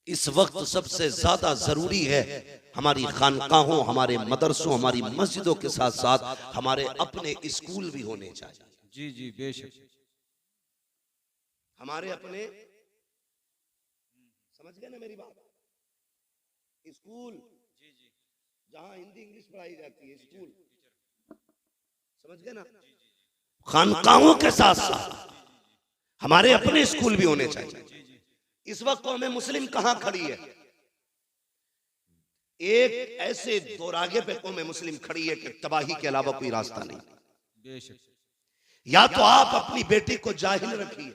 इस वक्त सबसे ज्यादा जरूरी है हमारी खानकाहों, हमारे मदरसों, हमारी मस्जिदों के साथ साथ हमारे अपने स्कूल भी होने चाहिए। जी जी बेशक। हमारे अपने, समझ गए ना मेरी बात? स्कूल जहां हिंदी इंग्लिश पढ़ाई जाती है, स्कूल, समझ गए ना? खानकाहों के साथ साथ हमारे अपने स्कूल भी होने चाहिए। इस वक्त हमें मुस्लिम कहां खड़ी है? एक ऐसे दोरागे पे कौम मुस्लिम खड़ी है कि तबाही के अलावा कोई रास्ता नहीं। बेशक। या तो आप अपनी बेटी को जाहिल रखिए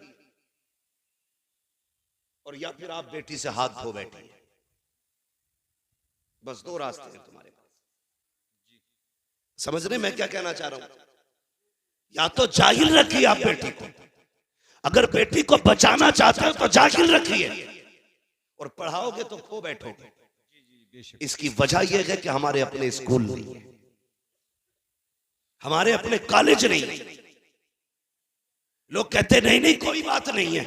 और या फिर आप बेटी से हाथ धो बैठिए। बस दो रास्ते हैं तुम्हारे पास। समझ रहे मैं क्या कहना चाह रहा हूं? या तो जाहिल रखिए आप बेटी को, अगर बेटी को बचाना चाहते हो तो जाहिल रखिए, और पढ़ाओगे तो खो बैठोगे। इसकी वजह यह है कि हमारे अपने स्कूल नहीं है, हमारे अपने कॉलेज नहीं है। लोग कहते नहीं नहीं कोई बात नहीं है,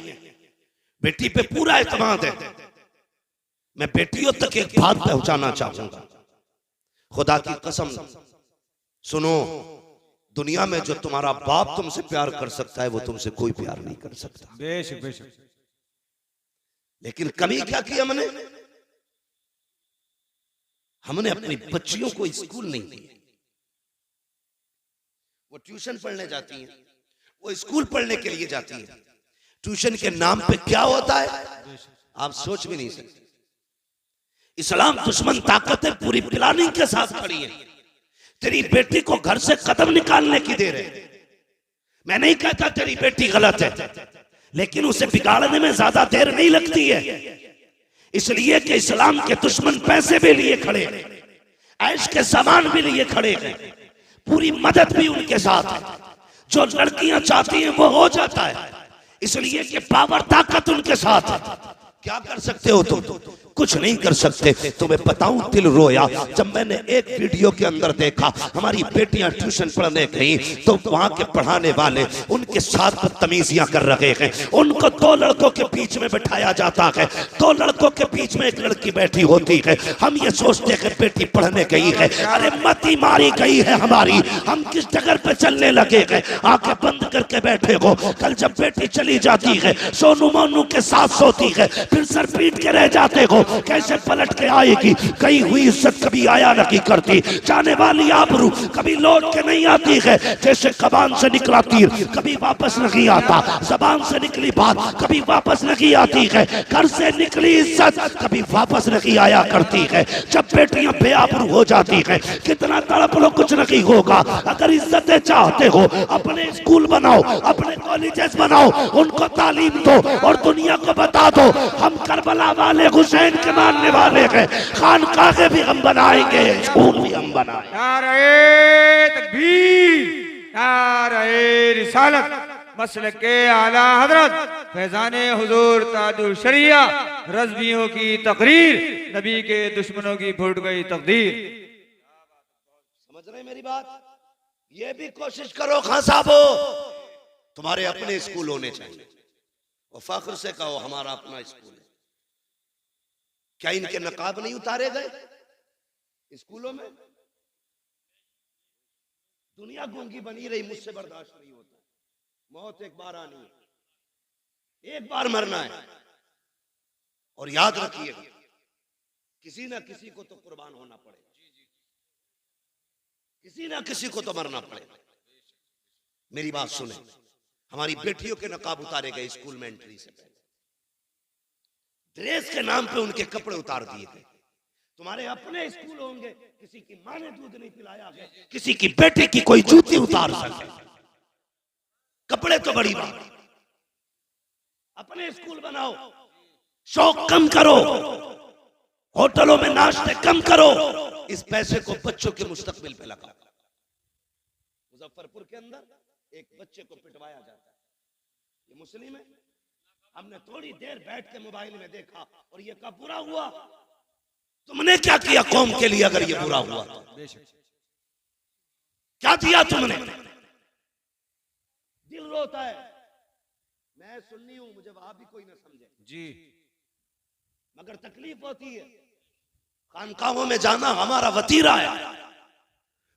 बेटी पे पूरा एतमाद है। मैं बेटियों तक एक बात पहुंचाना चाहूंगा, खुदा की कसम सुनो, दुनिया में जो तुम्हारा बाप तुमसे प्यार कर सकता है वो तुमसे कोई प्यार नहीं कर सकता। बेशक बेशक। लेकिन कमी क्या की हमने? हमने अपनी बच्चियों को स्कूल नहीं दिए। वो ट्यूशन पढ़ने जाती हैं, वो स्कूल पढ़ने के लिए जाती है। ट्यूशन के नाम पे क्या होता है आप सोच भी नहीं सकते। इस्लाम दुश्मन ताकतें पूरी प्लानिंग के साथ खड़ी है, तेरी बेटी को घर से कदम निकालने की दे रहे। मैं नहीं कहता तेरी बेटी गलत है, लेकिन उसे बिगाड़ने में ज्यादा देर नहीं लगती है। इसलिए कि इस्लाम के दुश्मन पैसे भी लिए खड़े, ऐश के सामान भी लिए खड़े हैं, पूरी मदद भी उनके साथ है। जो लड़कियां चाहती हैं वो हो जाता है, इसलिए कि पावर ताकत उनके साथ है। क्या कर सकते हो तुम? कुछ नहीं कर सकते। तुम्हें बताऊं दिल रोया जब मैंने एक वीडियो के अंदर देखा, हमारी बेटियां ट्यूशन पढ़ने गई तो वहां के पढ़ाने वाले उनके साथ बदतमीजियां कर रहे हैं। उनको दो लड़कों के बीच में बैठाया जाता है, दो लड़कों के बीच में एक लड़की बैठी होती है। हम ये सोचते हैं बेटी पढ़ने गई है, अरे मती मारी गई है हमारी, हम किस जगह पे चलने लगे हैं? आंखें बंद करके बैठे हो। कल जब बेटी चली जाती है, सोनू मोनू के साथ सोती है, फिर सर पीट के रह जाते हो। कैसे पलट के आएगी? गई हुई इज्जत कभी आया नहीं करती, जाने वाली आबरू कभी लौट के नहीं आती है। जैसे कबान से निकला तीर कभी वापस नहीं आता, जबान से निकली बात कभी वापस नहीं आती है, घर से निकली इज्जत कभी वापस नहीं आया करती है। जब बेटियां बेआबरू हो जाती है, कितना तड़प लो कुछ नहीं होगा। अगर इज्जतें चाहते हो, अपने स्कूल बनाओ, अपने कॉलेजेस बनाओ, उनको तालीम दो और दुनिया को बता दो हम करबला वाले हुसैन के मानने वाले हैं। खानकाहे भी हम बनाएंगे, स्कूल भी हम बनाएंगे। नारे तकबीर, नारे रिसालत, मसलक के आला हजरत फैजाने हुजूर ताजुल शरिया, रज़वियों की तकरीर, नबी के दुश्मनों की फूट गई तकदीर। समझ रहे मेरी बात? ये भी कोशिश करो खान साहबो, तुम्हारे अपने स्कूल होने चाहिए और फख्र से कहो हमारा अपना स्कूल है। क्या इनके नकाब नहीं उतारे गए स्कूलों में? दुनिया गूंगी बनी रही, मुझसे बर्दाश्त नहीं होता। मौत एक बार आनी है, एक बार मरना है, और याद रखिए किसी ना किसी को तो कुर्बान होना पड़ेगा, किसी ना किसी को तो मरना पड़ेगा। मेरी बात सुने, हमारी बेटियों के नकाब उतारे गए स्कूल में एंट्री से पहले, ड्रेस के नाम पे उनके कपड़े उतार दिए गए। तुम्हारे अपने स्कूल होंगे, किसी की मां ने दूध नहीं पिलाया है, किसी की बेटी की कोई जूती उतार सके, कपड़े तो बड़ी बात। अपने स्कूल बनाओ, शौक कम करो, होटलों में नाश्ते कम करो, इस पैसे को बच्चों के मुस्तकबिल पे लगाओ। मुजफ्फरपुर के अंदर एक बच्चे को पिटवाया जाता है, ये मुस्लिम है। हमने थोड़ी देर बैठ के मोबाइल में देखा और ये कब बुरा हुआ? तुमने क्या किया कौम के लिए? अगर ये बुरा हुआ तो क्या दिया तुमने? दिल रोता है। मैं सुन्नी हूं, मुझे वहां भी कोई ना समझे जी, मगर तकलीफ होती है। खानकाहों में जाना हमारा वतीरा है,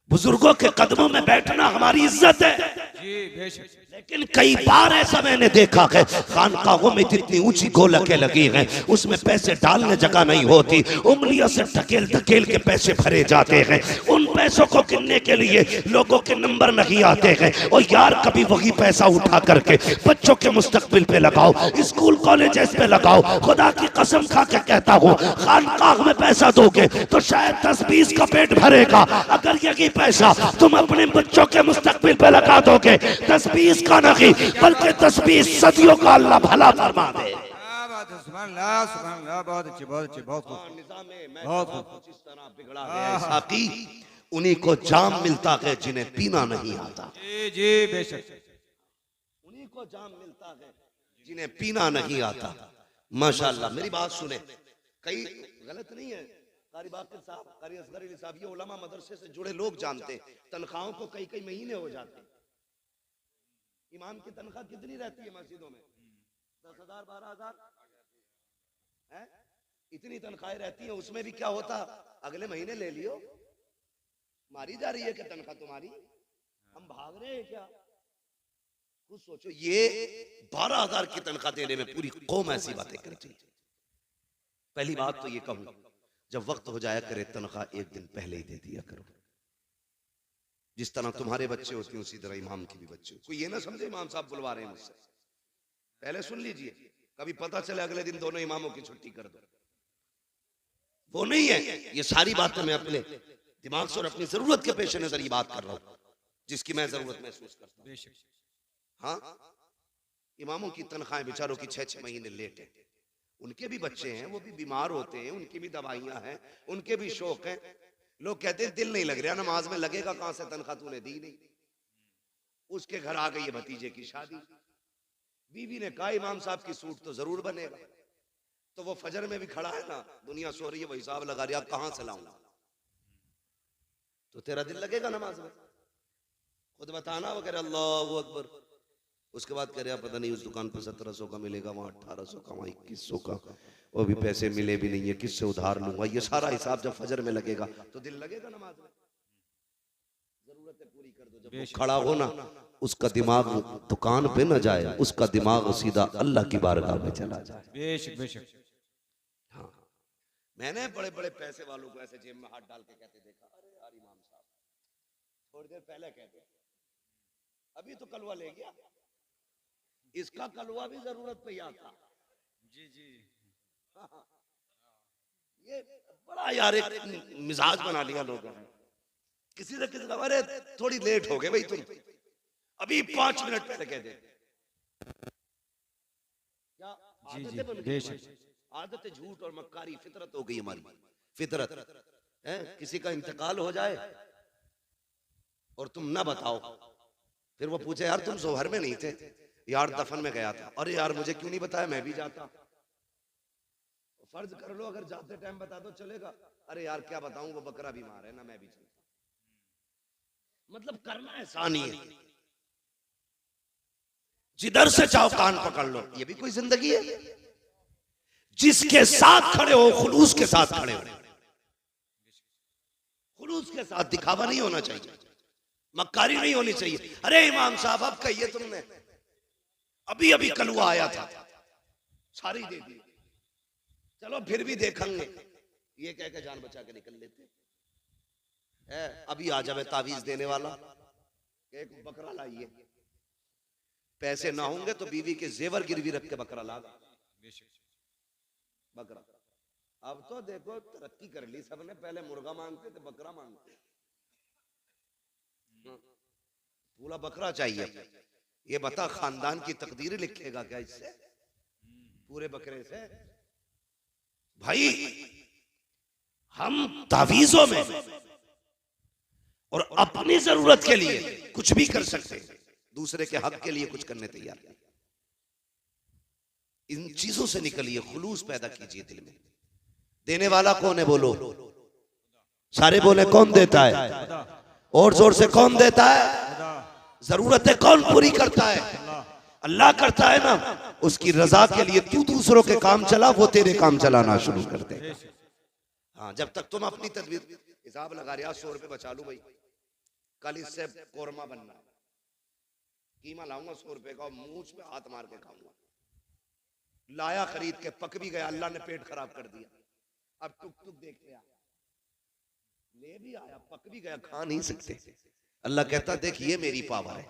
बुजुर्गों के कदमों में बैठना हमारी इज्जत है। जी बेशक। लेकिन कई बार ऐसा मैंने देखा है, खानकाहों में इतनी ऊंची गोलकें लगी हैं, उसमें पैसे डालने जगह नहीं होती, उंगलियों से धकेल धकेल के पैसे भरे जाते हैं। उन पैसों को गिनने के लिए लोगों के नंबर नहीं आते हैं। और यार कभी वही पैसा उठा करके बच्चों के मुस्तकबिल पे लगाओ, स्कूल कॉलेजेस पे लगाओ। खुदा की कसम खा के कहता हूँ, खानकाह में पैसा दोगे तो शायद 10-20 का पेट भरेगा। अगर यही पैसा तुम अपने बच्चों के मुस्तकबिल पे लगा दोगे, 10-20 का नहीं बल्कि 10-20 सदियों का अल्लाह भला फरमा दे। क्या बात है, सुभान अल्लाह, सुभान अल्लाह। बहुत अच्छी, बहुत अच्छी, बहुत खूब। बहुत खूब। जिस तरह बिगड़ा है साकी, उन्हीं को जाम मिलता है जिन्हें पीना नहीं आता। जी जी बेशक। उन्हीं को जाम मिलता है जिन्हें पीना नहीं आता। माशाअल्लाह। मेरी बात सुने, कई गलत नहीं है, कारी बाकर साहब, कारी असगर अली साहब, ये उलमा मदरसे से जुड़े लोग जानते हैं, तनख्वाहों को कई कई महीने हो जाते हैं। इमाम की तनख्वाह कितनी रहती है मस्जिदों में? 10,000 12,000 है, इतनी तनख्वाहें रहती हैं। उसमें भी क्या होता, अगले महीने ले लियो, मारी जा रही है क्या तनख्वाह तुम्हारी? हम भाग रहे हैं क्या? कुछ सोचो। ये 12,000 की तनख्वाह देने में पूरी कौम ऐसी बातें करती है। पहली बात तो ये कहूं, जब वक्त हो जाया करे तनख्वाह एक दिन पहले ही दे दिया करो। जिस तरह तुम्हारे बच्चे होते हैं उसी तरह इमाम की भी बच्चे। कोई ये ना समझे इमाम साहब बुलवा रहे हैं मुझसे, पहले सुन लीजिए, कभी पता चले अगले दिन दोनों इमामों की छुट्टी कर दो। वो नहीं है। ये सारी बातें मैं अपने दिमाग से और अपनी जरूरत के पेश नजर ये बात कर रहा हूं, जिसकी मैं जरूरत महसूस करता हूं। हाँ, इमामों की तनख्वाहें बेचारों की 6-6 महीने लेट है। उनके भी बच्चे हैं, वो भी बीमार होते हैं, उनकी भी दवाइयां हैं, उनके भी शौक हैं। लोग कहते हैं दिल नहीं लग रहा नमाज में, लगेगा कहां से, तनख्वाह तूने दी नहीं। उसके घर आ गई है भतीजे की शादी, बीवी ने कहा इमाम साहब की सूट तो जरूर बनेगा। तो वो फजर में भी खड़ा है ना, दुनिया सो रही है, वो हिसाब लगा रहा कहां से लाऊंगा। तो तेरा दिल लगेगा नमाज में? खुद बताना। वो कह रहे अल्लाहू अकबर, उसके बाद कह रहे पता नहीं उस दुकान पर 1700 का मिलेगा, वहां 1800 का, वहां 2100 का, वो भी पैसे मिले भी नहीं है, किससे उधार लूंगा। ये सारा हिसाब जब फजर में लगेगा तो दिल लगेगा नमाज में? जरूरतें पूरी कर दो। जब वो खड़ा हो ना, उसका दिमाग दुकान पे न जाए, उसका दिमाग सीधा अल्लाह की बारगाह में चला जाए। बेशक बेशक। हाँ, मैंने बड़े बड़े पैसे वालों को ऐसे जेब में हाथ डाल के कहते देखा, अरे यार इमाम साहब थोड़ी देर पहले कहते, अभी तो कलवा ले गया, इसका कलवा भी जरूरत पे आता। जी जी। ये बड़ा यार एक मिजाज बना लिया लोगों ने। किसी ने किसी का, अरे थोड़ी लेट हो गए भाई तुम, अभी 5 मिनट पहले कह दे। क्या आदतें बन गई? आदतें झूठ और मक्कारी फितरत हो गई हमारी। फितरत है, किसी का इंतकाल हो जाए और तुम ना बताओ, फिर वो पूछे यार तुम जोहर में नहीं थे, यार दफन में गया था। अरे यार मुझे क्यों नहीं बताया, मैं भी जाता। फर्ज कर लो अगर जाते टाइम बता दो चलेगा, अरे यार क्या बताऊं वो बकरा बीमार है ना, मैं भी चलता। मतलब करना आसान ही है, जिधर से चाहो कान पकड़ लो। ये भी कोई जिंदगी है? जिसके साथ खड़े हो खुलूस के साथ खड़े हो, खुलूस के साथ। दिखावा नहीं होना चाहिए, मक्कारी नहीं होनी चाहिए। अरे इमाम साहब अब कहिए तुमने, अभी अभी कलवा आया था, सारी दे दी, चलो फिर भी देखेंगे, ये कह के जान बचा के निकल लेते है। अभी आ जावे तावीज देने वाला, एक बकरा लाइए, पैसे ना होंगे तो बीवी के जेवर गिरवी रख के बकरा ला। बकरा अब तो देखो तरक्की कर ली सबने, पहले मुर्गा मांगते थे, बकरा मांगते। पूरा बकरा चाहिए। ये बता खानदान की तकदीर लिखेगा क्या इससे, पूरे बकरे से? भाई हम तावीजों में और अपनी जरूरत के लिए कुछ भी कर सकते, दूसरे के हक के लिए कुछ करने तैयार नहीं। इन चीजों से निकलिए, खुलूस पैदा कीजिए दिल में। देने वाला कौन है बोलो? सारे बोले कौन देता है? और जोर से कौन देता है? जरूरतें कौन पूरी करता है? अल्लाह करता है ना। उसकी रजा के लिए तू दूसरों के काम चला, वो तेरे काम चलाना शुरू कर देगा। हाँ, जब तक तुम अपनी तदबीर हिसाब लगा रहे 100 रुपए बचा लूं भाई, कल इससे कोरमा बनना, कीमा लाऊंगा 100 रुपए का, मूंछ पे हाथ मार के खाऊंगा। लाया खरीद के, पक भी गया, अल्लाह ने पेट खराब कर दिया। अब टुक टुक देखते आ, ले भी आया, पक भी गया, खा नहीं सकते। अल्लाह कहता देख ये मेरी पावर है,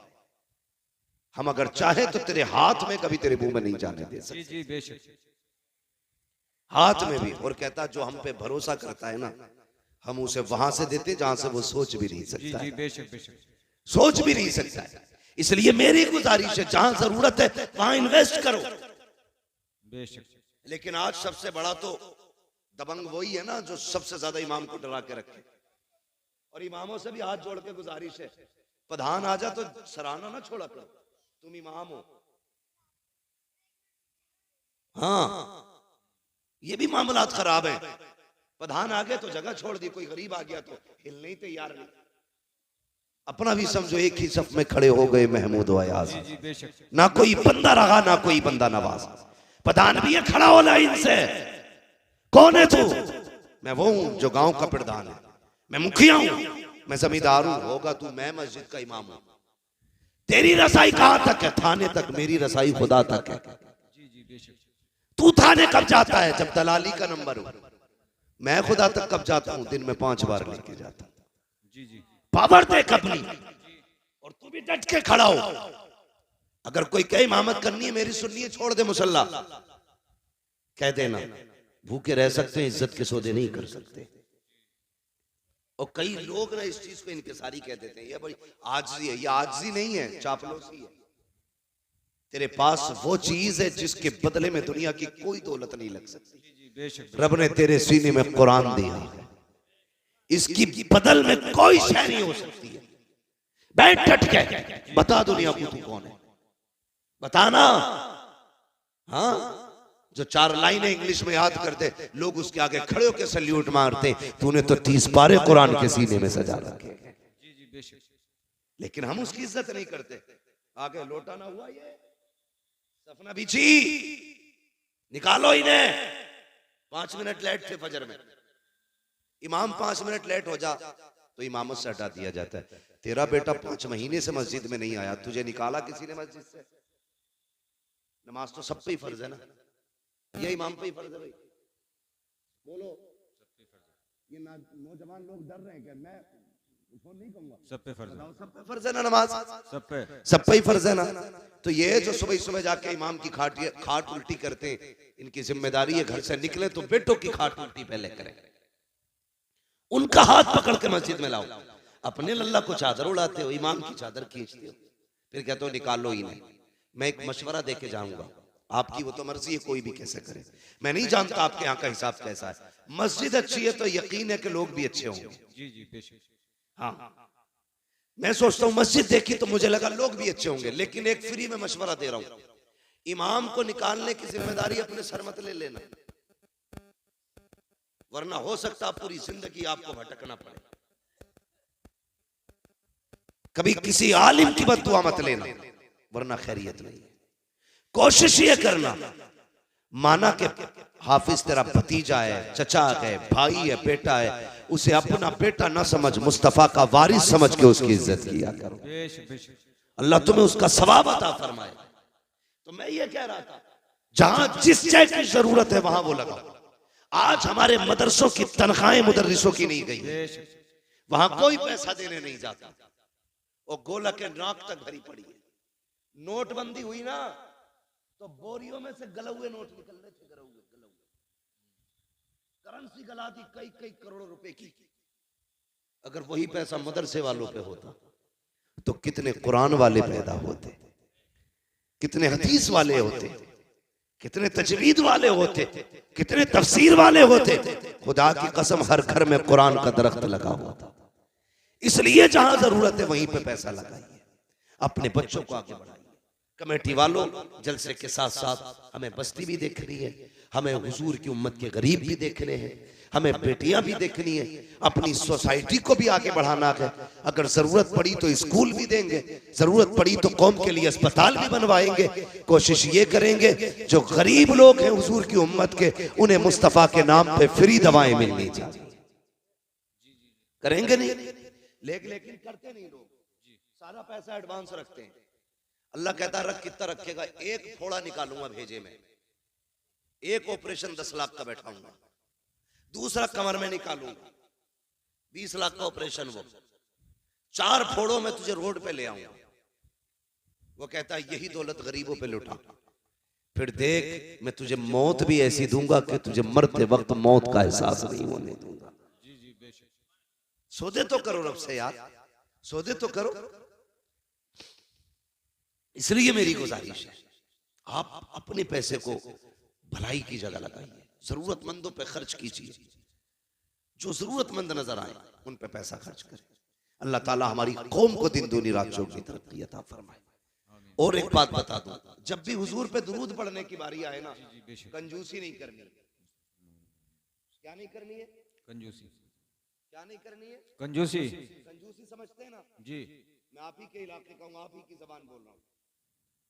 हम अगर चाहे तो तेरे हाथ में कभी तेरे मुंह में नहीं जाने दे सकते। जी बेशक, हाथ में भी। और कहता जो हम पे भरोसा करता है ना, हम उसे वहां से देते जहां से वो सोच भी नहीं सकता है, बेशक बेशक, सोच भी नहीं सकता है। इसलिए मेरी गुजारिश है जहां जरूरत है वहां इन्वेस्ट करो। बेशक। लेकिन आज सबसे बड़ा तो दबंग वही है ना जो सबसे ज्यादा इमाम को डरा के रखे। और इमामों से भी हाथ जोड़ के गुजारिश है, प्रधान आ जा तो सराहना ना छोड़ा करो, तुम इमाम हो। हाँ, ये भी मामलात खराब है। प्रधान आ गए तो जगह छोड़ दी, कोई गरीब आ गया तो हिलने ही तैयार नहीं। अपना भी समझो एक ही सफ में खड़े हो गए महमूद व अयाज, ना कोई बंदा रहा ना कोई बंदा नवाज। प्रधान भी है, खड़ा हो लाइन से। कौन है तू? मैं वो हूं जो गांव का प्रधान है, मैं मुखिया हूं, मैं जमींदार हूं। होगा तू, मैं मस्जिद का इमाम हूं। तेरी रसाई कहां तक है? थाने तक। मेरी रसाई खुदा तक है। तू थाने कब जाता है? जब दलाली का नंबर हो। मैं खुदा तक कब जाता हूं? दिन में 5 बार लेके जाता हूं। पावर देख अपनी, और तू भी डट के खड़ा हो। अगर कोई कहे इमामत करनी है मेरी सुननी है, छोड़ दे मुसल्ला, कह देना। भूखे रह सकते हैं, इज्जत के सौदे नहीं कर सकते। और कई लोग ना इस चीज को इनकिसारी कह देते हैं, ये बड़ी आजिज़ी है। ये आजिज़ी नहीं है, चापलूसी है। तेरे पास वो चीज है जिसके बदले में दुनिया की कोई दौलत नहीं लग सकती। रब ने तेरे सीने में कुरान दिया, इसकी बदल में कोई शय नहीं हो सकती है। बैठ डट के बता दुनिया को तू कौन है, बताना। हाँ, जो 4 लाइनें इंग्लिश में याद करते लोग उसके आगे खड़े होकर सल्यूट मारते। तूने तो 30 पारे कुरान के सीने में सजा रखे, लेकिन हम उसकी इज्जत नहीं करते। आगे लोटा ना हुआ, ये सपना बिछी, निकालो इन्हें। 5 मिनट लेट थे फजर में, इमाम 5 मिनट लेट हो जा तो इमामत से हटा दिया जाता है। तेरा बेटा 5 महीने से मस्जिद में नहीं आया, तुझे निकाला किसी ने मस्जिद से? नमाज तो सब पे ही फर्ज है ना, ये इमाम पे ही फर्ज है भाई। बोलो, ये नौजवान लोग डर रहे हैं कि मैं उसको नहीं कहूंगा। सब पे फर्ज है, सब पे फर्ज है ना नमाज, सब पे ही फर्ज है ना। तो ये जो सुबह सुबह जाके इमाम की खाट उल्टी करते हैं, इनकी जिम्मेदारी है घर से निकले तो बेटों की खाट उल्टी पहले करें, उनका हाथ पकड़ के मस्जिद में लाओ। अपने लल्ला को चादर उड़ाते हो, इमाम की चादर खींचते हो, फिर कहते हो निकालो ही नहीं। मैं एक मशवरा दे के जाऊंगा, आपकी वो तो मर्जी है, कोई भी कैसे करे। मैं नहीं जानता आपके यहाँ का हिसाब कैसा है। मस्जिद अच्छी है तो यकीन है कि लोग भी अच्छे होंगे। हाँ, मैं सोचता हूँ मस्जिद देखी तो मुझे लगा लोग भी अच्छे होंगे। लेकिन एक फ्री में मशवरा दे रहा हूँ, इमाम को निकालने की जिम्मेदारी अपने सर मत ले लेना, वरना हो सकता पूरी जिंदगी आपको भटकना पड़े। कभी किसी आलिम की बद्दुआ मत लेना, वरना खैरियत नहीं है। कोशिश ये करना, माना कि हाफिज तेरा भतीजा है, चचा है, भाई है, बेटा है, उसे अपना बेटा ना समझ, मुस्तफा का वारिस समझ के उसकी इज्जत किया करो। अल्लाह तुम्हें उसका सवाब अता फरमाए। तो मैं ये कह रहा था, जहां जिस चीज की जरूरत है वहां वो लगाओ। आज हमारे मदरसों की तनख्वाहें मुदर्रिसों की नहीं गई, वहां कोई पैसा देने नहीं जाता, और गोला के नाक तक भरी पड़ी है। नोटबंदी हुई ना तो बोरियों में से गले हुए नोट निकल रहे थे, करेंसी गला दी कई कई करोड़ों रुपए की। अगर वही पैसा मदरसे वालों पे होता तो कितने कुरान वाले पैदा होते, कितने हदीस वाले होते, कितने तजवीद वाले होते, कितने तफसीर वाले होते। खुदा की कसम हर घर में कुरान का दरख्त लगा हुआ था। इसलिए जहां जरूरत है वहीं पे पैसा लगाइए, अपने बच्चों को आगे बढ़ाइए। कमेटी वालों, जलसे के साथ साथ हमें बस्ती भी देखनी है, हमें हुजूर की उम्मत के गरीब भी देखने हैं, हमें बेटियां भी देखनी है, अपनी सोसाइटी को भी आगे बढ़ाना है। अगर जरूरत पड़ी तो स्कूल भी देंगे, जरूरत पड़ी तो कौम के लिए अस्पताल भी बनवाएंगे। कोशिश ये करेंगे जो गरीब लोग हैं हुजूर की उम्मत के, उन्हें मुस्तफा के नाम पे फ्री दवाएं मिलनी चाहिए। करेंगे नहीं, लेकिन करते नहीं लोग, सारा पैसा एडवांस रखते हैं। अल्लाह कहता है रख, कितना रखेगा? एक फोड़ा निकालूंगा भेजे में, एक ऑपरेशन 10 लाख का बैठाऊंगा, दूसरा कमर में निकालूंगा 20 लाख का ऑपरेशन, वो 4 फोड़ों में तुझे रोड पे ले आऊंगा। वो कहता है यही दौलत गरीबों पे लुटा, फिर देख मैं तुझे मौत भी ऐसी दूंगा कि तुझे मरते वक्त मौत का एहसास नहीं होने दूंगा। सौदे तो करो रब से यार, सौदे तो करो। इसलिए मेरी गुजारिश है, आप अपने पैसे को भलाई की जगह लगाइए, जरूरतमंदों पे खर्च कीजिए, जो जरूरतमंद नजर आए उन पे पैसा खर्च करें। अल्लाह ताला हमारी कौम को दिन दूनी रात चौगुनी तरक्की अता फरमाए। और एक बात बता दूं, जब भी हुजूर पे दुरूद पढ़ने की बारी आए ना, कंजूसी नहीं करनी। क्या नहीं करनी है? कंजूसी। क्या नहीं करनी है? कंजूसी। कंजूसी समझते हैं ना जी? मैं आप ही के इलाके का हूं, आप ही की जबान बोल रहा हूं।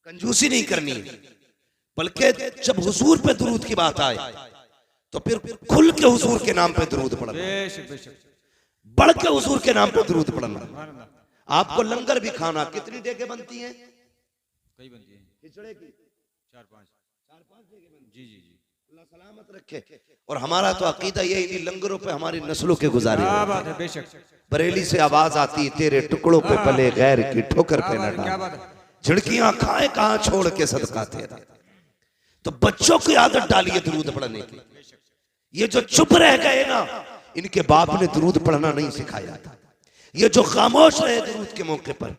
कंजूसी नहीं करनी है, बल्कि जब हुजूर पे दुरूद की बात आए तो फिर खुल के हुजूर के नाम पे दुरूद पढ़ना, बढ़ के हुजूर के नाम पे दुरूद पढ़ना। आपको लंगर भी खाना, कितनी डेगे बनती हैं? कई बनती हैं खिचड़े की, 4-5 डेगे बनती। जी जी जी, अल्लाह सलामत रखे। और हमारा तो अकीदा ये, इन्हीं लंगरों पे हमारी नस्लों के गुजारे। बेशक बरेली से आवाज आती, तेरे टुकड़ों पे पले गैर की ठोकर पे न डाल, झिड़कियां खाए कहां छोड़ के सदका तेरा। तो बच्चों की आदत डालिए दुरूद पढ़ने की। ये जो चुप रह गए ना, इनके बाप ने दुरूद पढ़ना नहीं सिखाया था। ये जो खामोश रहे दुरूद के मौके पर,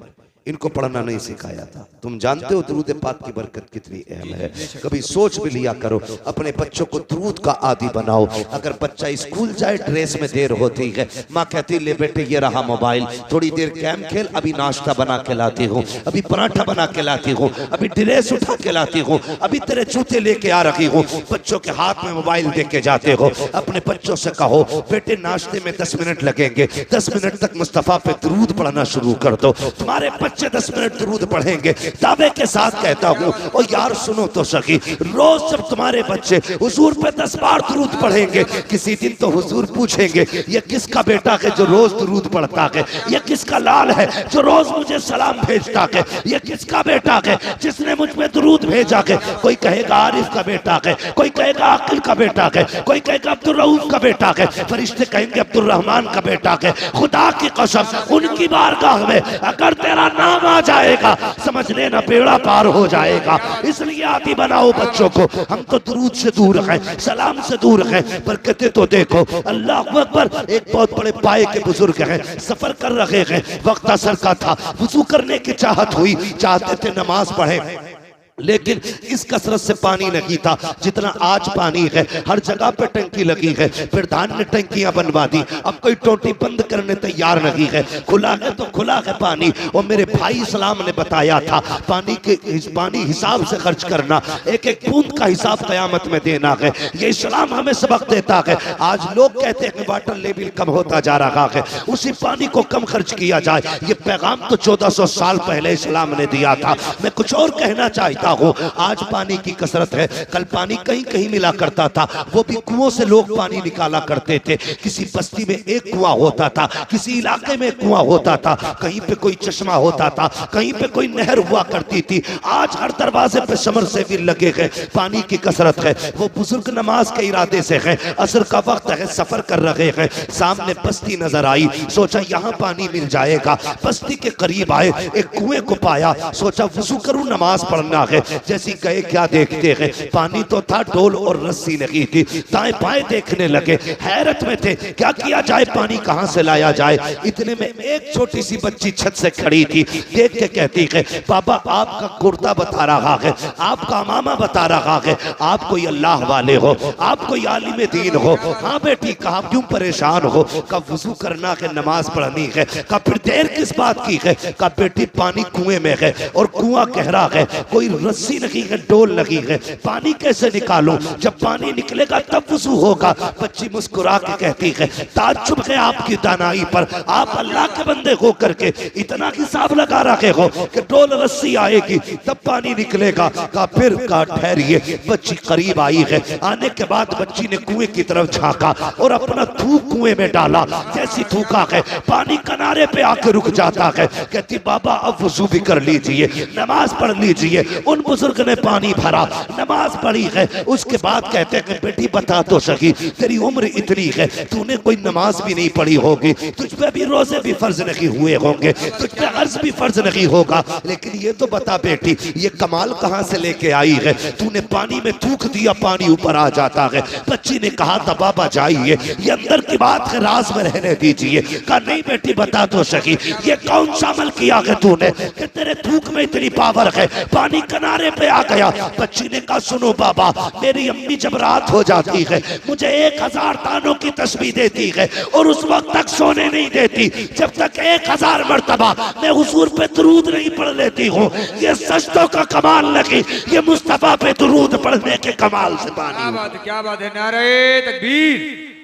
इनको पढ़ना नहीं सिखाया था। तुम जानते हो दुरूद पाक की बरकत कितनी अहम है। कभी सोच भी लिया करो, अपने बच्चों को दुरूद का आदी बनाओ। अगर बच्चा स्कूल जाए, ड्रेस में देर होती है, माँ कहती ले बेटे ये रहा मोबाइल, थोड़ी देर गेम खेल, अभी नाश्ता बना के लाती हूँ, अभी पराठा बना के लाती हूँ, अभी ड्रेस उठा के लाती हूँ, अभी तेरे जूते लेके आ रही हूँ। बच्चों के हाथ में मोबाइल दे के जाते हो। अपने बच्चों से कहो बेटे नाश्ते में 10 मिनट लगेंगे, 10 मिनट तक मुस्तफा पे दुरूद पढ़ना शुरू कर दो। तुम्हारे बच्चे 10 मिनट दुरूद पढ़ेंगे। दावे के साथ कहता हूँ, और यार सुनो तो सही, रोज जब तुम्हारे बच्चे हुजूर पे 10 बार दुरूद पढ़ेंगे, किसी दिन तो हुजूर पूछेंगे ये किसका बेटा है जो रोज दुरूद पढ़ता है, ये किसका लाल है जो रोज मुझे सलाम भेजता है, ये किसका बेटा है जिसने मुझ पे दुरूद भेजा है। कोई कहेगा आरिफ का बेटा है, कोई कहेगा आकिल का बेटा है, कोई कहेगा अब्दुल रऊफ का बेटा है, फरिश्ते कहेंगे अब्दुल रहमान का बेटा है। खुदा की कसम उनकी बारगाह में अगर तेरा नाम आ जाएगा, समझ लेना बेड़ा पार हो जाएगा। इसलिए आदि बनाओ बच्चों को। हम तो दुरूद से दूर हैं, सलाम से दूर हैं, पर कहते तो देखो अल्लाह अकबर। एक बहुत बड़े पाए के बुजुर्ग हैं, सफर कर रहे हैं, वक्त असर का था, वुजू करने की चाहत हुई, चाहते थे नमाज पढ़े, लेकिन इस कसरत से पानी नहीं था जितना आज पानी है। हर जगह पे टंकी लगी है, प्रधान ने टंकियां बनवा दी, अब कोई टोटी बंद करने तैयार नहीं है, खुला है तो खुला है पानी। और मेरे भाई इस्लाम ने बताया था पानी हिसाब से खर्च करना, एक एक बूंद का हिसाब कयामत में देना है। ये इस्लाम हमें सबक देता है। आज लोग कहते हैं वाटर लेवल कम होता जा रहा है, उसी पानी को कम खर्च किया जाए। ये पैगाम तो 1400 साल पहले इस्लाम ने दिया था। मैं कुछ और कहना चाहता हो, आज पानी की कसरत है, कल पानी कहीं कहीं मिला करता था, वो भी कुओं से लोग पानी निकाला करते थे। किसी बस्ती में एक कुआं होता था, किसी इलाके में कुआं होता था, कहीं पे कोई चश्मा होता था, कहीं पे कोई नहर हुआ करती थी। आज हर दरवाजे पे समर से भी लगे हैं। पानी की कसरत है। वो बुजुर्ग नमाज के इरादे से है, असर का वक्त है, सफर कर रहे हैं, सामने बस्ती नजर आई, सोचा यहाँ पानी मिल जाएगा। बस्ती के करीब आए, एक कुएं को पाया, सोचा वुजू करूं नमाज पढ़ना है। जैसी गए क्या देखते हैं, पानी तो था, डोल और रस्सी लगी थी। दाएं बाएं देखने लगे, हैरत में थे, क्या किया जाए, पानी कहां से लाया जाए। इतने में एक छोटी सी बच्ची छत से खड़ी थी, देख के कहती है बाबा आपका कुर्ता बता रहा है, आपका मामा बता रहा है, आप कोई अल्लाह वाले हो, आप कोई आलिम दीन हो। हाँ बेटी, कहा क्यों परेशान हो, कब वुजू करना है, नमाज पढ़नी है, कब फिर देर किस बात की है, कब बेटी पानी कुएं में है और कुआं गहरा है, कोई रस्सी लगी है, डोल लगी है, पानी कैसे निकालूं? जब पानी निकलेगा तब वुजू होगा। बच्ची मुस्कुरा के कहती है, ताज्जुब है आपकी दानाई पर, आप अल्लाह के बंदे हो करके इतना हिसाब लगा रखे हो कि डोल रस्सी आएगी तब पानी निकलेगा। का फिर का ठहरिए। बच्ची करीब आई है, आने के बाद बच्ची ने कुएं की तरफ झांका और अपना थूक कुएं में डाला। जैसी थूका है पानी किनारे पे आके रुक जाता है। कहती बाबा अब वुजू भी कर लीजिए, नमाज पढ़ लीजिए। उन बुजुर्ग ने पानी भरा, नमाज पढ़ी है। उसके बाद कहते हैं बेटी बता तो सकी, तेरी उम्र इतनी है, तूने कोई नमाज भी नहीं पढ़ी होगी, तुझ पे भी रोजे भी फर्ज नहीं हुए होंगे, तुझ पे अर्ज भी फर्ज नहीं होगा, लेकिन ये तो बता बेटी ये कमाल कहां से लेके आई है? तूने पानी में थूक दिया, पानी ऊपर आ जाता है। बच्ची ने कहा था बाबा जाइए, ये अंदर की बात है, राज में रहने दीजिए। कहा नहीं बेटी बता तो सकी, ये कौन सा अमल किया है तूने कि तेरे थूक में इतनी पावर है, पानी किनारे पे आ गया। बच्ची ने कहा सुनो बाबा, मेरी अम्मी जब रात हो जाती है मुझे 1000 दानों की तस्बीह देती है और उस वक्त तक सोने नहीं देती जब तक 1000 मर्तबा मैं हुजूर पे दुरूद नहीं पढ़ लेती हूँ। ये सजदों का कमाल लगी, ये मुस्तफा पे दुरूद पढ़ने के कमाल से पानी। क्या बात है, नारे तकबीर,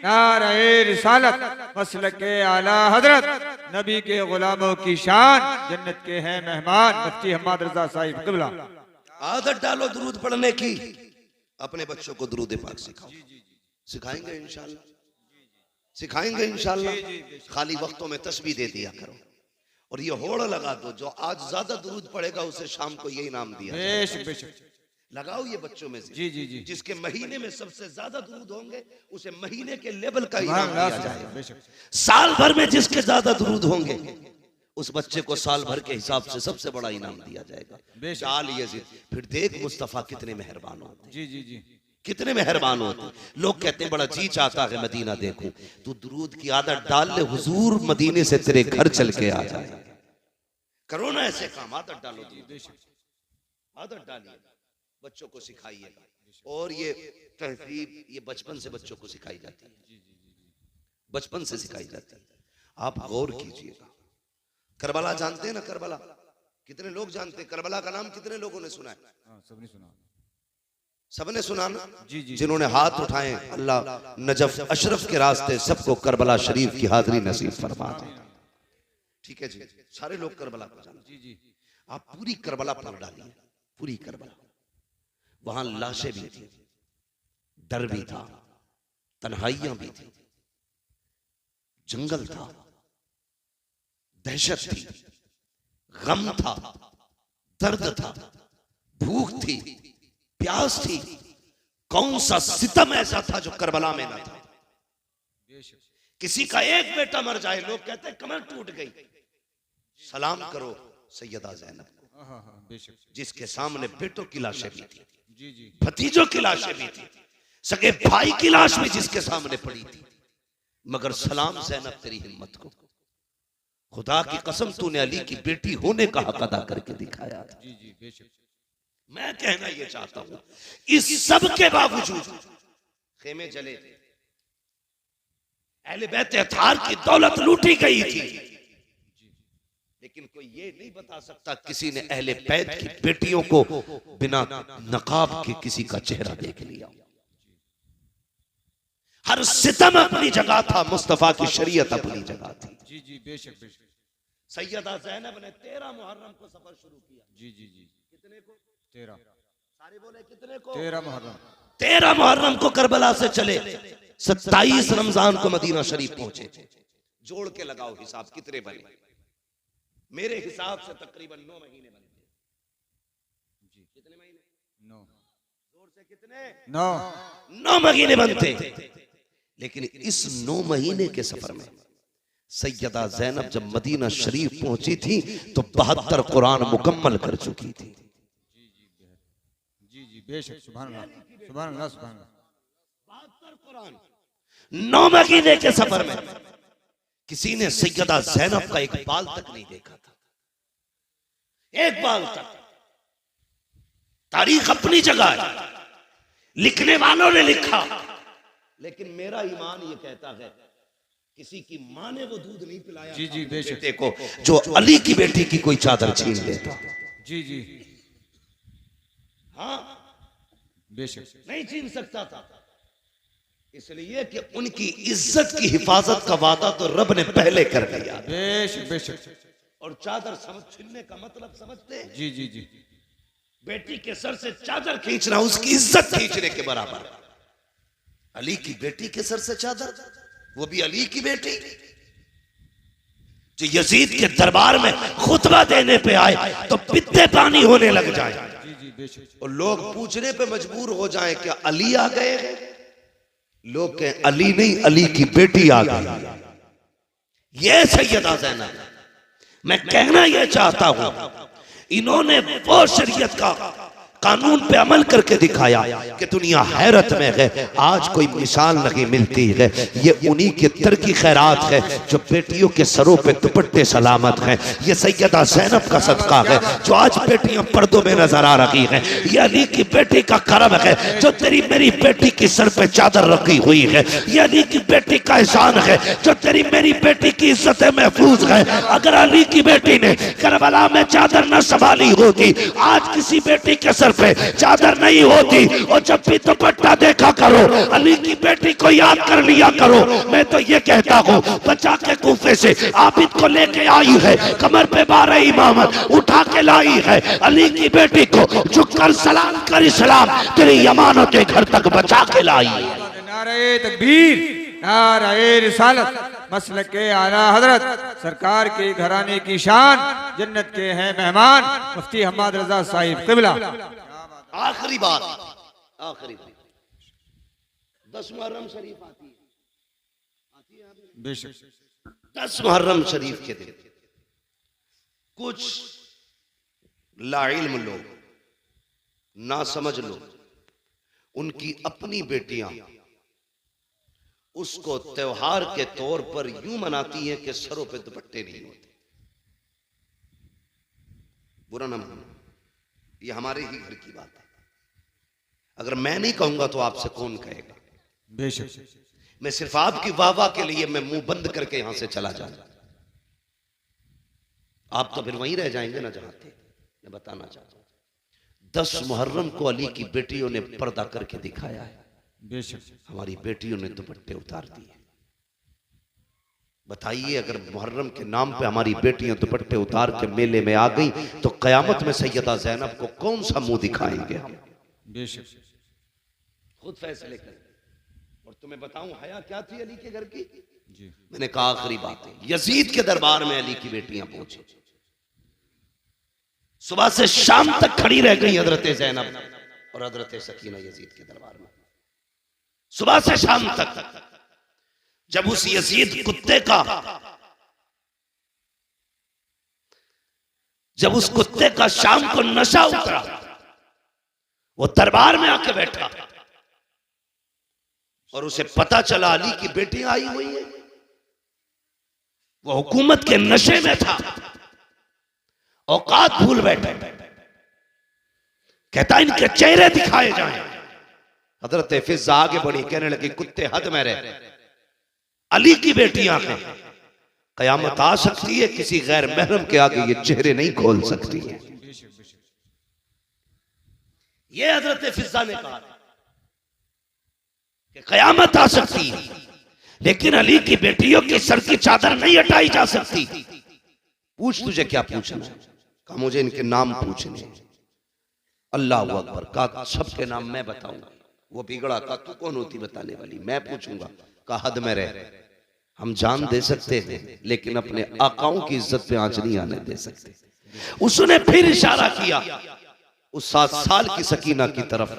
नारे रिसालत, मसलके आला हजरत, नबी के गुलामों की शान, जन्नत के हैं मेहमान, मुफ्ती हम्माद रजा साहिब क़िबला। आदत डालो दुरूद पढ़ने की, अपने बच्चों को दुरूद पाक सिखाओ। सिखाएंगे इंशाल्लाह, सिखाएंगे इंशाल्लाह। खाली वक्तों में तस्बीह दे दिया करो और ये होड़ लगा दो, जो आज ज्यादा दुरूद पढ़ेगा उसे शाम को यही नाम दिया। बेशक बेशक लगाओ ये बच्चों में से। जी जी जी। जिसके महीने में सबसे ज्यादा दुरूद होंगे उसे महीने के लेवल का इनाम दिया जाएगा। साल भर में जिसके ज्यादा दुरूद होंगे उस बच्चे को साल भर के हिसाब से सबसे बड़ा इनाम दिया जाएगा। डाल यजीद, फिर देख मुस्तफा कितने मेहरबान होते। जी जी जी, कितने मेहरबान होते। लोग कहते हैं बड़ा जी चाहता है मदीना देखूं, तू दुरूद की आदत डाल ले, हुजूर मदीने से तेरे घर चल के आ जाए। करो ना ऐसे काम, आदत डालो, आदत डालिए, बच्चों को सिखाइएगा। और ये तहजीब ये बचपन से बच्चों को सिखाई जाती है, बचपन से सिखाई जाती है। आप गौर कीजिएगा, करबला जानते हैं ना? करबला कितने लोग जानते हैं? करबला का नाम कितने लोगों ने सुना है? सबने सुना, सबने सुना ना? जी जी। जिन्होंने हाथ उठाए अल्लाह नजफ अशरफ के रास्ते सबको करबला शरीफ की हाजिरी नसीब फरमा दे। ठीक है जी, सारे लोग करबला को जानते। जी जी। आप पूरी करबला पढ़ डालिए, पूरी करबला। वहां लाशें भी थी, डर भी था, तन्हाइयां भी थी, जंगल था, दहशत थी, गम था, दर्द था, भूख थी, प्यास थी। कौन सा सितम ऐसा था जो करबला में न था? किसी का एक बेटा मर जाए लोग कहते हैं कमर टूट गई। सलाम करो सैयदा ज़ैनब को, जिसके सामने बेटों की लाशें भी थी, भतीजों की लाशें भी थी, सगे भाई की लाश भी जिसके सामने पड़ी थी। मगर सलाम ज़ैनब तेरी हिम्मत को, खुदा की कसम तूने अली की बेटी होने का हक अदा करके दिखाया था। मैं कहना ये चाहता हूं, इस सब के बावजूद खेमे जले थे, अहले बैत अतार की दौलत लूटी गई थी, लेकिन कोई ये नहीं बता सकता किसी ने अहले बैत की बेटियों को बिना नकाब के किसी का चेहरा देख लिया। हर सितम अपनी जगह था, मुस्तफा की शरीयत अपनी जगह थी। जी जी, बेशक बेशक। सैयदा ज़ैनब ने 13 मुहर्रम को सफर शुरू किया। जी जी जी। कितने को? 13। सारे बोले कितने को? 13 मुहर्रम। 13 मुहर्रम को करबला से चले, 27 रमजान को मदीना शरीफ पहुंचे। जोड़ के लगाओ हिसाब कितने बने? मेरे हिसाब से तकरीबन 9 महीने बनते। कितने महीने? 9। जोर से कितने? 9 महीने बनते। लेकिन इस 9 महीने के सफर में सैयदा ज़ैनब जब मदीना शरीफ पहुंची थी तो 72 कुरान मुकम्मल कर चुकी थी। जी जी, बेशक। सुभान अल्लाह, सुभान अल्लाह, सुभान अल्लाह। 72 कुरान 9 महीने के सफर में किसी ने सैयदा ज़ैनब का एक बाल तक नहीं देखा था, एक बाल तक। तारीख अपनी जगह है, लिखने वालों ने लिखा, लेकिन मेरा ईमान ये कहता है किसी की मां ने वो दूध नहीं पिलाया। जी जी, बेशक। बेटे को जो अली की बेटी की कोई चादर छीन लेता। जी जी। हाँ, बेशक नहीं छीन सकता था, इसलिए कि उनकी इज्जत की हिफाजत का वादा तो रब ने पहले कर दिया। बेशक बेशक। और चादर समझ छीनने का मतलब समझते हैं? जी जी जी। बेटी के सर से चादर खींचना उसकी इज्जत खींचने के बराबर। अली की बेटी के सर से चादर, वो भी अली की बेटी जो यजीद के दरबार में खुतबा देने पे आए तो पित्ते पानी होने लग जाए। जी जी बेशक। और लोग पूछने पे मजबूर हो जाए क्या अली आ गए? लोग कहें अली नहीं, अली की बेटी आ गई। ये सैयदा ज़ैनब। मैं कहना यह चाहता हूं, इन्होंने वो शरीयत का कानून पे अमल करके दिखाया कि दुनिया हैरत में है। आज कोई मिसाल नहीं मिलती है। ये उन्हीं के तरकी खैरात है जो बेटियों के सरों पे दुपट्टे सलामत हैं। ये सैयदा ज़ैनब का सदका है जो आज बेटियां पर्दों में नजर आ रही हैं। ये अली की बेटी का करम है जो तेरी मेरी बेटी की सर पे चादर रखी हुई है। ये अली की बेटी का एहसान है जो तेरी मेरी बेटी की इज्जत महफूज है। अगर अली की बेटी ने करबला में चादर न संभाली होती, आज किसी बेटी के सर पे चादर नहीं होती। और जब भी दुपट्टा देखा करो अली की बेटी को याद कर लिया करो। मैं तो ये कहता हूँ, बचा के कूफे से आबिद को लेके आई है, कमर पे 12 इमामत उठा के लाई है। अली की बेटी को झुककर सलाम कर इस्लाम तेरी अमानत घर तक बचा के लाई है। नारे तकबीर, नारे रिसालत, मसलके आला हजरत सरकार के घराने की शान, जन्नत के हैं मेहमान मुफ्ती हम्माद रजा साहिब क़िबला। आखिरी बात, आखिरी बात, 10 मुहर्रम शरीफ आती है बेशक। 10 मुहर्रम शरीफ के दिन कुछ लाइल्म लोग, ना समझ लोग, उनकी अपनी बेटियां उसको त्योहार के तौर पर यूं मनाती हैं कि सरों पे दुपट्टे नहीं होते। बुरा ना मानो, ये हमारे ही घर की बात है। अगर मैं नहीं कहूंगा तो आपसे कौन कहेगा? बेशक। मैं सिर्फ आपकी वाहवाह के लिए मैं मुंह बंद करके यहां से चला जाऊंगा, आप तो फिर वहीं रह जाएंगे ना जहां थे। मैं बताना चाहता हूं, 10 मुहर्रम को अली की बेटियों ने पर्दा करके दिखाया है। बेशक। हमारी बेटियों ने दुपट्टे उतार दिए। बताइए, अगर मुहर्रम के नाम पे हमारी बेटियां दुपट्टे उतार के मेले में आ गई तो कयामत में सैयदा ज़ैनब को कौन सा मुंह दिखाएंगे हम? बेशक। खुद फैसले करें। और तुम्हें बताऊं हया क्या थी अली के घर की? जी। मैंने कहा आखिरी बात है, यजीद के दरबार में अली की बेटियां पहुंची, सुबह से शाम तक खड़ी रह गई हजरत ज़ैनब और हजरत सकीना यजीद के दरबार में, सुबह से शाम तक। जब उस यजीद कुत्ते का, जब उस कुत्ते का शाम को नशा उतरा, वो दरबार में आके बैठा और उसे पता चला अली की बेटी आई हुई है। वो हुकूमत के नशे में था, औकात भूल बैठे। कहता इनके चेहरे दिखाए जाएं। हजरत फिजा आगे बढ़ी, कहने लगी कुत्ते हद में रहे, अली की बेटियां हैं, कयामत आ सकती है, किसी गैर महरम के आगे ये चेहरे नहीं खोल सकती है। ये हजरत फिजा ने कहा कि कयामत आ सकती है, लेकिन अली की बेटियों की सर की चादर नहीं हटाई जा सकती। पूछ, तुझे क्या पूछना? कहा मुझे इनके नाम पूछने। अल्लाह अकबर। कहा सबके नाम मैं बताऊंगा। वो बिगड़ा, कहा तू कौन होती बताने वाली? मैं पूछूंगा। कहा हद में रह, हम जान दे सकते हैं लेकिन अपने आकाओं की इज्जत पे आंच नहीं आने दे सकते। उसने फिर इशारा किया उस 7 साल की सकीना की तरफ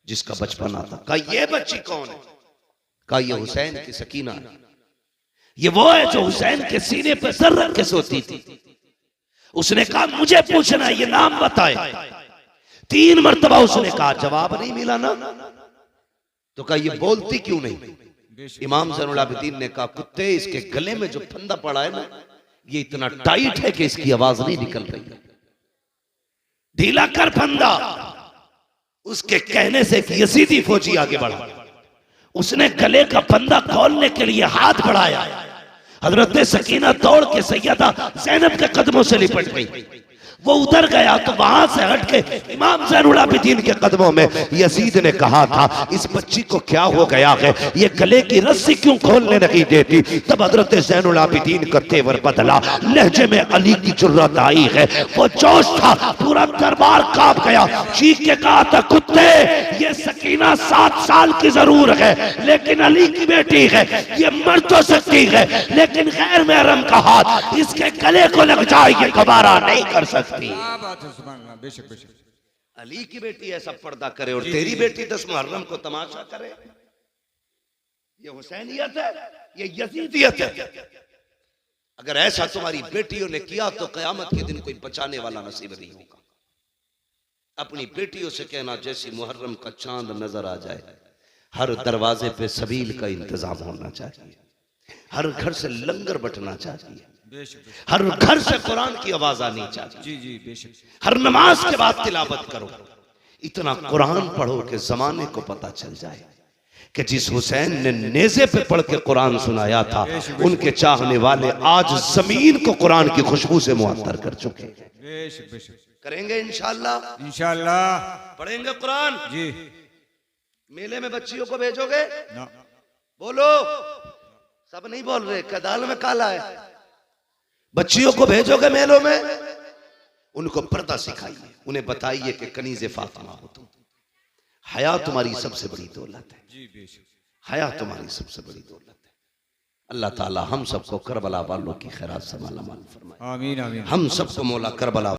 जिसका बचपन आता। कहा ये बच्ची कौन है? कहा ये हुसैन की सकीना है। ये वो है जो हुसैन के सीने पर सर रख के सोती थी। उसने कहा मुझे पूछना है, ये नाम बताए। 3 मरतबा उसने कहा, जवाब नहीं मिला ना। तो कहा ये बोलती क्यों नहीं? इमाम ज़ैनुल आबिदीन ने कहा कुत्ते, इसके गले में जो फंदा पड़ा है ना, ये इतना टाइट है कि इसकी आवाज नहीं निकल रही। ढीला कर फंदा। उसके कहने से एक यजीदी फौजी आगे बढ़ा, उसने गले का फंदा खोलने के लिए हाथ बढ़ाया। हजरत सकीना दौड़ के सैयदा ज़ैनब के कदमों से लिपट गई। वो उधर गया तो वहां से हट के इमाम ज़ैनुल आबिदीन के कदमों में यजीद ने कहा था, इस बच्ची को क्या हो गया है, ये गले की रस्सी क्यों खोलने नहीं देती। तब हजरत ज़ैनुल आबिदीन का तेवर बदला, लहजे में अली की जुर्रत आई है, वो जोश था, पूरा दरबार कांप गया। चीख के कहा था, कुत्ते, ये सकीना 7 साल की जरूर है लेकिन अली की बेटी है, ये मर तो सकती है लेकिन गैर महरम का हाथ इसके गले को लग जाए, ये दोबारा नहीं कर सकती। क्या बात है, सुभान अल्लाह, बेशक बेशक। अली की बेटी ऐसा पर्दा करे और तेरी बेटी 10 मुहर्रम को तमाशा करे, ये हुसैनियत है, ये यजीदियत है। अगर ऐसा तुम्हारी बेटियों ने किया तो कयामत के दिन कोई बचाने वाला नसीब नहीं होगा। अपनी बेटियों से कहना, जैसी मुहर्रम का चांद नजर आ जाए, हर दरवाजे पे सबील का इंतजाम होना चाहिए, हर घर से लंगर बटना चाहिए, हर घर से कुरान की आवाज आनी चाहिए, जी जी बेशक। हर नमाज के बाद तिलावत करो, इतना कुरान पढ़ो कि जमाने को पता चल जाए कि जिस हुसैन ने नेज़े पे पढ़ के कुरान सुनाया था, उनके चाहने वाले आज जमीन को कुरान की खुशबू से मुअत्तर कर चुके। बेशक बेशक। करेंगे इंशाअल्लाह, इंशाअल्लाह पढ़ेंगे कुरान। जी। मेले में बच्चियों को भेजोगे? ना। बोलो, सब नहीं बोल रहे, कदाल में काला है। बच्चियों को भेजोगे मेलों में, उनको पर्दा सिखाइए, उन्हें बताइए कि कनीज़े फातिमा हो तुम, हया तुम्हारी सबसे बड़ी दौलत है, जी बेशक। हया तुम्हारी सबसे बड़ी दौलत है। अल्लाह ताला हम सबको करबला वालों की खैरात से माला माल फरमाए। आमीन आमीन। हम सबको मौला करबला